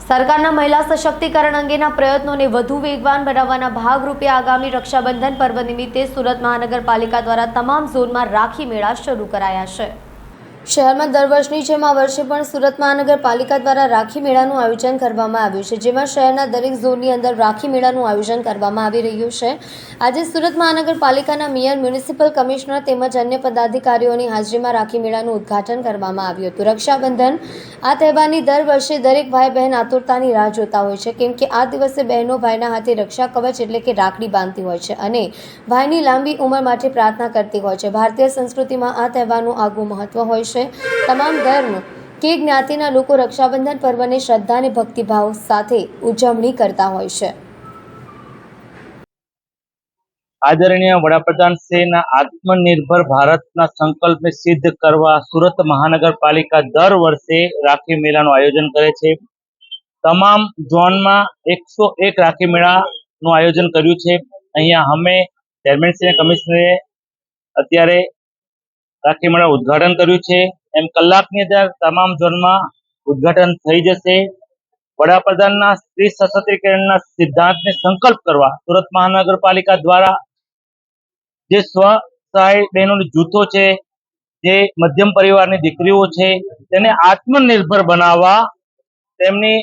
સરકારના મહિલા સશક્તિકરણ અંગેના પ્રયત્નોને વધુ વેગવાન બનાવવાના ભાગરૂપે આગામી રક્ષાબંધન પર્વ નિમિત્તે સુરત મહાનગરપાલિકા દ્વારા તમામ ઝોનમાં રાખી મેળા શરૂ કરાયા છે। શહેરમાં દર વર્ષની જેમ આ વર્ષે પણ સુરત મહાનગરપાલિકા દ્વારા રાખી મેળાનું આયોજન કરવામાં આવ્યું છે, જેમાં શહેરના દરેક ઝોનની અંદર રાખી મેળાનું આયોજન કરવામાં આવી રહ્યું છે। આજે સુરત મહાનગરપાલિકાના મેયર, મ્યુનિસિપલ કમિશનર તેમજ અન્ય પદાધિકારીઓની હાજરીમાં રાખી મેળાનું ઉદ્ઘાટન કરવામાં આવ્યું હતું। રક્ષાબંધન આ તહેવારની દર વર્ષે દરેક ભાઈ બહેન આતુરતાની રાહ જોતા હોય છે, કેમ કે આ દિવસે બહેનો ભાઈના હાથે રક્ષા કવચ એટલે કે રાખડી બાંધતી હોય છે અને ભાઈની લાંબી ઉંમર માટે પ્રાર્થના કરતી હોય છે। ભારતીય સંસ્કૃતિમાં આ તહેવારનું આગવું મહત્વ હોય છે। તમામ ધર્મ કે જ્ઞાતિના લોકો રક્ષાબંધન પર્વને શ્રદ્ધા અને ભક્તિભાવ સાથે ઉજવણી કરતા હોય છે। આદરણીય વડાપ્રધાન શ્રીના આત્મનિર્ભર ભારતના સંકલ્પને સિદ્ધ કરવા સુરત મહાનગરપાલિકા દર વર્ષે રાખી મેળાનું આયોજન કરે છે। તમામ ઝોનમાં 101 રાખી મેળાનું આયોજન કર્યું છે। અહીંયા અમે ચેરમેન શ્રી અને કમિશનરે અત્યારે રાખી મેળા ઉદ્ઘાટન કર્યું છે। એમ કલાકની અંદર તમામ ઝોનમાં ઉદ્ઘાટન થઈ જશે। વડાપ્રધાનના સ્ત્રી સશક્તિકરણના સિદ્ધાંતને સંકલ્પ કરવા સુરત મહાનગરપાલિકા દ્વારા જે સ્વસહાય બહેનોની જૂથો છે, જે મધ્યમ પરિવારની દીકરીઓ છે, તેને આત્મનિર્ભર બનાવવા, તેમની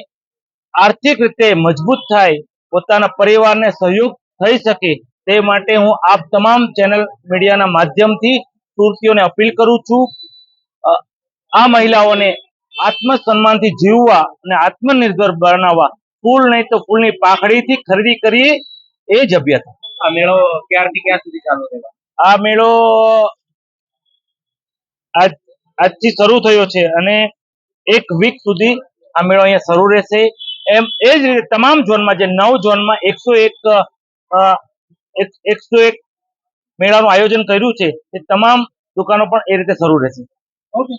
આર્થિક રીતે મજબૂત થાય, પોતાના પરિવારને સહયોગ થઈ શકે તે માટે હું આપ તમામ ચેનલ મીડિયાના માધ્યમથી સુરતીઓને અપીલ કરું છું। આ મહિલાઓને આત્મસન્માનથી જીવવા અને આત્મનિર્ભર બનાવવા ફૂલ નહીં તો ફૂલની પાખડીથી ખરીદી કરીએ એ જ અભ્યર્થના। આ મેળો ક્યારથી ક્યાં સુધી ચાલુ રહેવાનો? આ મેળો આજથી શરૂ થયો છે અને 1 વીક સુધી આ મેળો અહીંયા શરૂ રહેશે। એમ એ જ રીતે તમામ ઝોનમાં, જે 9 ઝોનમાં 101 મેળાનું આયોજન કર્યું છે, એ તમામ દુકાનો પણ એ રીતે શરૂ રહેશે। ઓકે।